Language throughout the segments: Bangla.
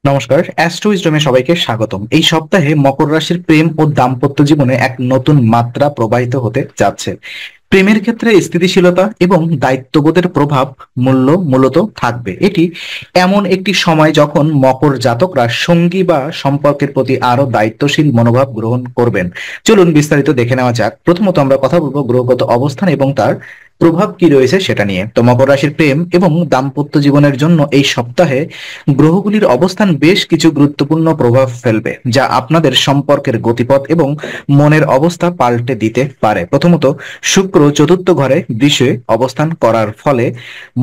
নমস্কার, অ্যাস্ট্রো উইজডমে সবাইকে স্বাগতম। এই সপ্তাহে মকর রাশির প্রেম ও দাম্পত্য জীবনে এক নতুন মাত্রা প্রবাহিত হতে যাচ্ছে। প্রেমের ক্ষেত্রে স্থিতিশীলতা এবং দায়িত্ববোধের প্রভাব মূলত থাকবে। এটি এমন একটি সময় যখন মকর জাতকরা সঙ্গী বা সম্পর্কের প্রতি আরো দায়িত্বশীল মনোভাব গ্রহণ করবেন। চলুন বিস্তারিত দেখে নেওয়া যাক। প্রথমত আমরা কথা বলবো গ্রহগত অবস্থান এবং তার প্রভাব কি রয়েছে সেটা নিয়ে। তো মকর রাশির প্রেম এবং দাম্পত্য জীবনের জন্য এই সপ্তাহে গ্রহগুলির অবস্থান বেশ কিছু গুরুত্বপূর্ণ প্রভাব ফেলবে, যা আপনাদের সম্পর্কের গতিপথ এবং মনের অবস্থা পাল্টে দিতে পারে। প্রথমত, শুক্র চতুর্থ ঘরে বৃষে অবস্থান করার ফলে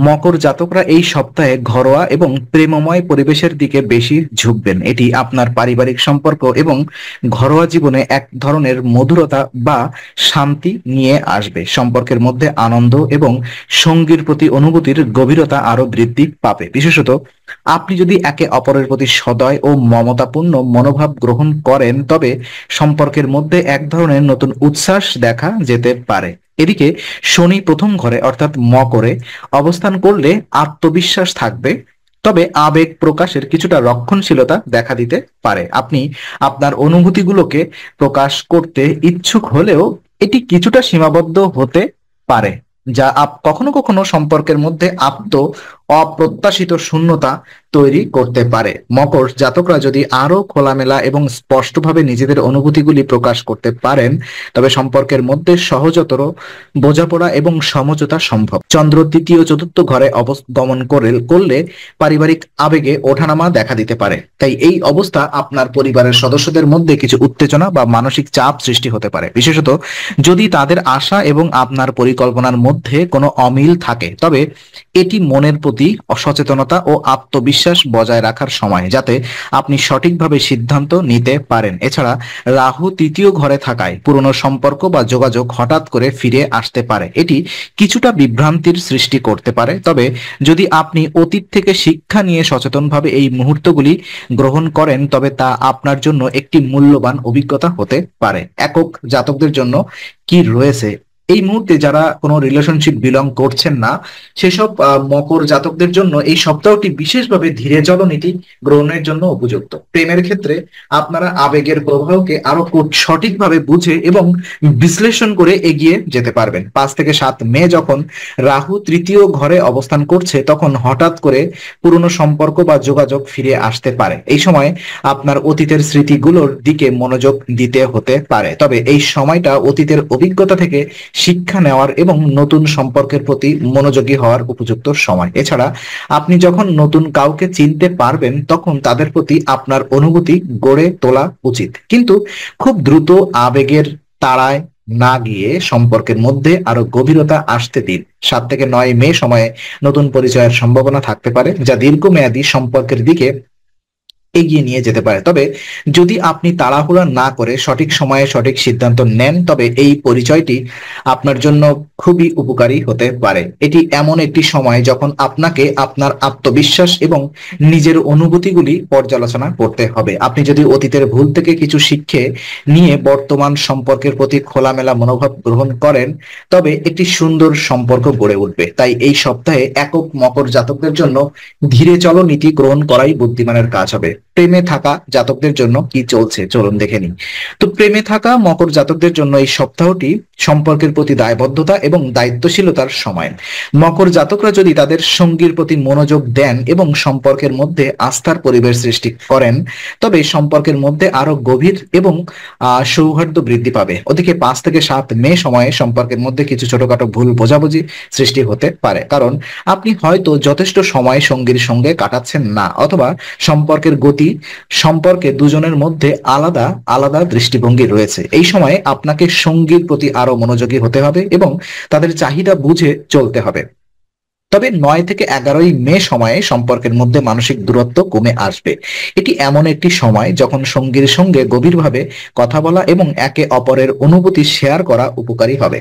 মকর জাতকরা এই সপ্তাহে ঘরোয়া এবং প্রেমময় পরিবেশের দিকে বেশি ঝুঁকবেন। এটি আপনার পারিবারিক সম্পর্ক এবং ঘরোয়া জীবনে এক ধরনের মধুরতা বা শান্তি নিয়ে আসবে। সম্পর্কের মধ্যে আনন্দ এবং সঙ্গীর প্রতি অনুভূতির গভীরতা আরো বৃদ্ধি পাবে। বিশেষত আপনি যদি একে অপরের প্রতি সদয় ও মমতাপূর্ণ মনোভাব গ্রহণ করেন, তবে সম্পর্কের মধ্যে এক ধরনের নতুন উচ্ছ্বাস দেখা যেতে পারে। এদিকে শনি প্রথম ঘরে অর্থাৎ মকরে অবস্থান করলে আত্মবিশ্বাস থাকবে, তবে আবেগ প্রকাশের কিছুটা রক্ষণশীলতা দেখা দিতে পারে। আপনি আপনার অনুভূতিগুলোকে প্রকাশ করতে ইচ্ছুক হলেও এটি কিছুটা সীমাবদ্ধ হতে পারে, যা কখনো কখনো সম্পর্কের মধ্যে অপ্রত্যাশিত শূন্যতা তৈরি করতে পারে। মকর জাতকরা যদি আরো খোলামেলা এবং স্পষ্টভাবে নিজেদের অনুভূতিগুলি প্রকাশ করতে পারেন, তবে সম্পর্কের মধ্যে সহজতর বোঝাপড়া এবং সমঝোতা সম্ভব। চন্দ্র তৃতীয় চতুর্থ ঘরে অবগমন করলে পারিবারিক আবেগে ওঠানামা দেখা দিতে পারে। তাই এই অবস্থা আপনার পরিবারের সদস্যদের মধ্যে কিছু উত্তেজনা বা মানসিক চাপ সৃষ্টি হতে পারে, বিশেষত যদি তাদের আশা এবং আপনার পরিকল্পনার মধ্যে কোনো অমিল থাকে। তবে এটি মনের প্রতি অসচেতনতা ও আত্মবিশ্বাস বজায় রাখার সময়, যাতে আপনি সঠিকভাবে সিদ্ধান্ত নিতে পারেন। এছাড়া রাহু তৃতীয় ঘরে থাকায় পুরনো সম্পর্ক বা যোগাযোগ হঠাৎ করে ফিরে আসতে পারে। এটি কিছুটা বিভ্রান্তির সৃষ্টি করতে পারে, তবে যদি আপনি অতীত থেকে শিক্ষা নিয়ে সচেতনভাবে এই মুহূর্তগুলি গ্রহণ করেন, তবে তা আপনার জন্য একটি মূল্যবান অভিজ্ঞতা হতে পারে। একক জাতকদের জন্য কি রয়েছে এই মুহূর্তে? যারা কোনো রিলেশনশিপ বিলং করছেন না, সেসব মকর জাতকদের জন্য এই সপ্তাহটি বিশেষভাবে ধীরে চলনীতি গ্রহণের জন্য উপযুক্ত। প্রেমের ক্ষেত্রে আপনারা আবেগের প্রবাহকে আরো সঠিকভাবে বুঝে এবং বিশ্লেষণ করে এগিয়ে যেতে পারবেন। 5 থেকে 7 মে যখন রাহু তৃতীয় ঘরে অবস্থান করছে, তখন হঠাৎ করে পুরনো সম্পর্ক বা যোগাযোগ ফিরে আসতে পারে। এই সময় আপনার অতীতের স্মৃতিগুলোর দিকে মনোযোগ দিতে হতে পারে, তবে এই সময়টা অতীতের অভিজ্ঞতা থেকে শিক্ষা নেওয়ার এবং নতুন সম্পর্কের প্রতি মনোযোগী হওয়ার উপযুক্ত সময়। এছাড়া আপনি যখন নতুন কাউকে চিনতে পারবেন, তখন তাদের প্রতি আপনার অনুভূতি গড়ে তোলা উচিত, কিন্তু খুব দ্রুত আবেগের তাড়ায় না গিয়ে সম্পর্কের মধ্যে আরো গভীরতা আসতে দিন। 7 থেকে 9 মে সময়ে নতুন পরিচয়ের সম্ভাবনা থাকতে পারে, যা দীর্ঘমেয়াদী সম্পর্কের দিকে এগিয়ে নিয়ে যেতে পারে। তবে যদি আপনি তাড়াহুড়া না করে সঠিক সময়ে সঠিক সিদ্ধান্ত নেন, তবে এই পরিচয়টি আপনার জন্য খুবই উপকারী হতে পারে। এটি এমন একটি সময় যখন আপনাকে আপনার আত্মবিশ্বাস এবং নিজের অনুভূতিগুলি পর্যালোচনা করতে হবে। আপনি যদি অতীতের ভুল থেকে কিছু শিক্ষে নিয়ে বর্তমান সম্পর্কের প্রতি খোলামেলা মনোভাব গ্রহণ করেন, তবে একটি সুন্দর সম্পর্ক গড়ে উঠবে। তাই এই সপ্তাহে একক মকর জাতকদের জন্য ধীরে চলো নীতি গ্রহণ করাই বুদ্ধিমানের কাজ হবে। প্রেমে থাকা জাতকদের জন্য কি চলছে চলুন দেখে নিই। তো প্রেমে থাকা মকর জাতকদের জন্য এই সপ্তাহটি সম্পর্কের প্রতি দায়বদ্ধতা এবং দায়িত্বশীলতার সময়। মকর জাতকরা যদি তাদের সঙ্গীর প্রতি মনোযোগ দেন এবং সম্পর্কের মধ্যে আস্থার পরিবেশ সৃষ্টি করেন, তবে সম্পর্কের মধ্যে আরো গভীর এবং সৌহার্দ্য বৃদ্ধি পাবে। ওদিকে 5 থেকে 7 মে সময়ে সম্পর্কের মধ্যে কিছু ছোটখাটো ভুল বোঝাবুঝি সৃষ্টি হতে পারে, কারণ আপনি হয়তো যথেষ্ট সময় সঙ্গীর সঙ্গে কাটাচ্ছেন না, অথবা সম্পর্কের গতি সম্পর্কে দুজনের মধ্যে আলাদা আলাদা দৃষ্টিভঙ্গি রয়েছে। এই সময়ে আপনাকে সঙ্গীর প্রতি আরো মনোযোগী হতে হবে এবং তাদের চাহিদা বুঝে চলতে হবে। তবে 9 থেকে 11 মে সময়ে সম্পর্কের মধ্যে মানসিক দূরত্ব কমে আসবে। এটি এমন একটি সময় যখন সঙ্গীর সঙ্গে গভীরভাবে কথা বলা এবং একে অপরের অনুভূতি শেয়ার করা উপকারী হবে।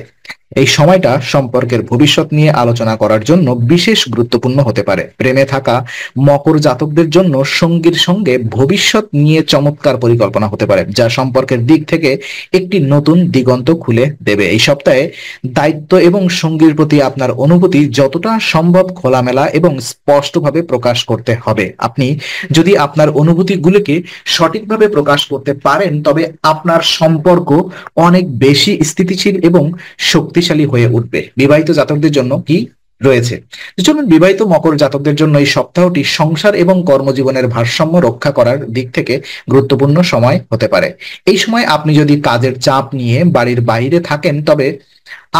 এই সময়টা সম্পর্কের ভবিষ্যৎ নিয়ে আলোচনা করার জন্য বিশেষ গুরুত্বপূর্ণ হতে পারে। প্রেমে থাকা মকর জাতকদের জন্য সঙ্গীর সঙ্গে ভবিষ্যৎ নিয়ে চমৎকার পরিকল্পনা হতে পারে, যা সম্পর্কের দিক থেকে একটি নতুন দিগন্ত খুলে দেবে। এই সপ্তাহে দায়িত্ব এবং সঙ্গীর প্রতি আপনার অনুভূতি যতটা সম্ভব খোলামেলা এবং স্পষ্টভাবে প্রকাশ করতে হবে। আপনি যদি আপনার অনুভূতিগুলোকে সঠিকভাবে প্রকাশ করতে পারেন, তবে আপনার সম্পর্ক অনেক বেশি স্থিতিশীল এবং শক্তিশালী হয়ে উঠবে। বিবাহিত জাতকদের জন্য কি রয়েছে? চলুন, বিবাহিত মকর জাতকদের জন্য এই সপ্তাহটি সংসার এবং কর্মজীবনের ভারসাম্য রক্ষা করার দিক থেকে গুরুত্বপূর্ণ সময় হতে পারে। এই সময় আপনি যদি কাজের চাপ নিয়ে বাড়ির বাইরে থাকেন, তবে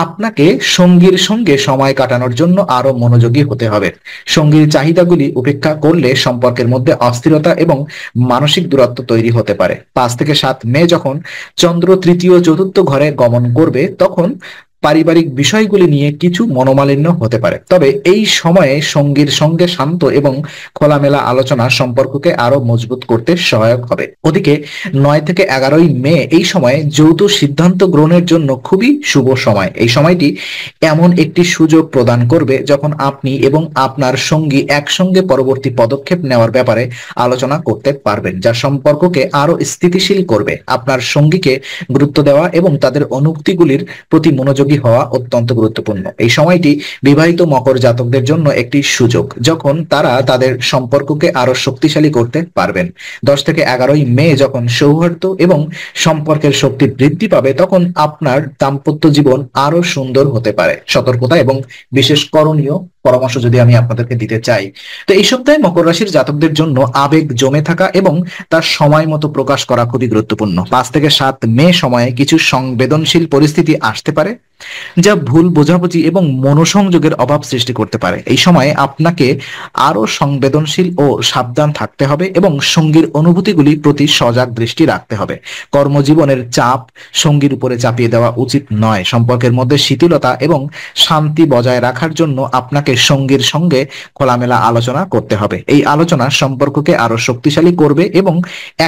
আপনাকে সঙ্গীর সঙ্গে সময় কাটানোর জন্য আরো মনোযোগী হতে হবে। সঙ্গীর চাহিদাগুলি উপেক্ষা করলে সম্পর্কের মধ্যে অস্থিরতা এবং মানসিক দূরত্ব তৈরি হতে পারে। 5 থেকে 7 মে যখন চন্দ্র তৃতীয় চতুর্থ ঘরে গমন করবে, তখন পারিবারিক বিষয়গুলি নিয়ে কিছু মনোমালিন্য হতে পারে। তবে এই সময়ে সঙ্গীর সঙ্গে শান্ত এবং খোলামেলা আলোচনা সম্পর্ককে আরো মজবুত করতে সহায়ক হবে। ওদিকে 9 থেকে 11 মে এই সময়ে যৌথ সিদ্ধান্ত গ্রহণের জন্য খুবই শুভ সময়। এই সময়টি এমন একটি সুযোগ প্রদান করবে যখন আপনি এবং আপনার সঙ্গী একসঙ্গে পরবর্তী পদক্ষেপ নেওয়ার ব্যাপারে আলোচনা করতে পারবেন, যা সম্পর্ককে আরো স্থিতিশীল করবে। আপনার সঙ্গীকে গুরুত্ব দেওয়া এবং তাদের অনুভূতিগুলির প্রতি মনোযোগী হওয়া অত্যন্ত গুরুত্বপূর্ণ। এই সময়টি বিবাহিত মকর জাতকদের জন্য একটি সুযোগ, যখন তারা তাদের সম্পর্ককে আরো শক্তিশালী করতে পারবেন। 10 থেকে 11 মে যখন সৌহার্দ্য এবং সম্পর্কের শক্তি বৃদ্ধি পাবে, তখন আপনার দাম্পত্য জীবন আরো সুন্দর হতে পারে। সতর্কতা এবং বিশেষ করণীয় পরামর্শ যদি আমি আপনাদেরকে দিতে চাই, তো এই সপ্তাহে মকর রাশির জাতকদের জন্য আবেগ জমে থাকা এবং তার সময় মতো প্রকাশ করা খুবই গুরুত্বপূর্ণ। 5 থেকে 7 মে সময়ে কিছু সংবেদনশীল পরিস্থিতি আসতে পারে, যা ভুল বোঝাবুঝি এবং মনোসংযোগের অভাব সৃষ্টি করতে পারে। এই সময়ে আপনাকে আরো সংবেদনশীল ও সাবধান থাকতে হবে এবং সঙ্গীর অনুভূতিগুলি প্রতি সজাগ দৃষ্টি রাখতে হবে। কর্মজীবনের চাপ সঙ্গীর উপরে চাপিয়ে দেওয়া উচিত নয়। সম্পর্কের মধ্যে শিথিলতা এবং শান্তি বজায় রাখার জন্য আপনাকে সঙ্গীর সঙ্গে খোলামেলা আলোচনা করতে হবে। এই আলোচনা সম্পর্ককে আরো শক্তিশালী করবে এবং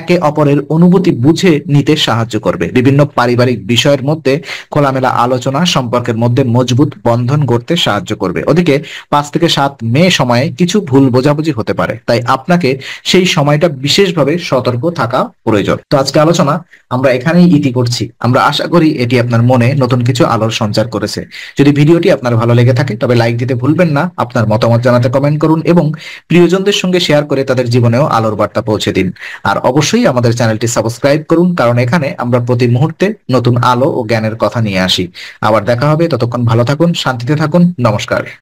একে অপরের অনুভূতি বুঝে নিতে সাহায্য করবে। বিভিন্ন পারিবারিক বিষয়ের মধ্যে খোলামেলা আলোচনা সম্পর্কের মধ্যে মজবুত বন্ধন গড়তে সাহায্য করবে। ওদিকে 5 থেকে 7 মে সময়ে কিছু ভুল বোঝাবুঝি হতে পারে, তাই আপনাকে সেই সময়টা বিশেষভাবে সতর্ক থাকা প্রয়োজন। তো আজকে আলোচনা আমরা এখানেই ইতি করছি। আমরা আশা করি এটি আপনার মনে নতুন কিছু আলোর সঞ্চার করেছে। যদি ভিডিওটি আপনার ভালো লেগে থাকে, তবে লাইক দিতে ভুলবেন না। আপনার মতামত জানাতে কমেন্ট করুন এবং প্রিয়জনদের সঙ্গে শেয়ার করে তাদের জীবনেও আলোর বার্তা পৌঁছে দিন। আর অবশ্যই আমাদের চ্যানেলটি সাবস্ক্রাইব করুন, কারণ এখানে আমরা প্রতি মুহূর্তে নতুন আলো ও জ্ঞানের কথা নিয়ে আসি। আবার দেখা হবে, ততক্ষণ ভালো থাকুন, শান্তিতে থাকুন। নমস্কার।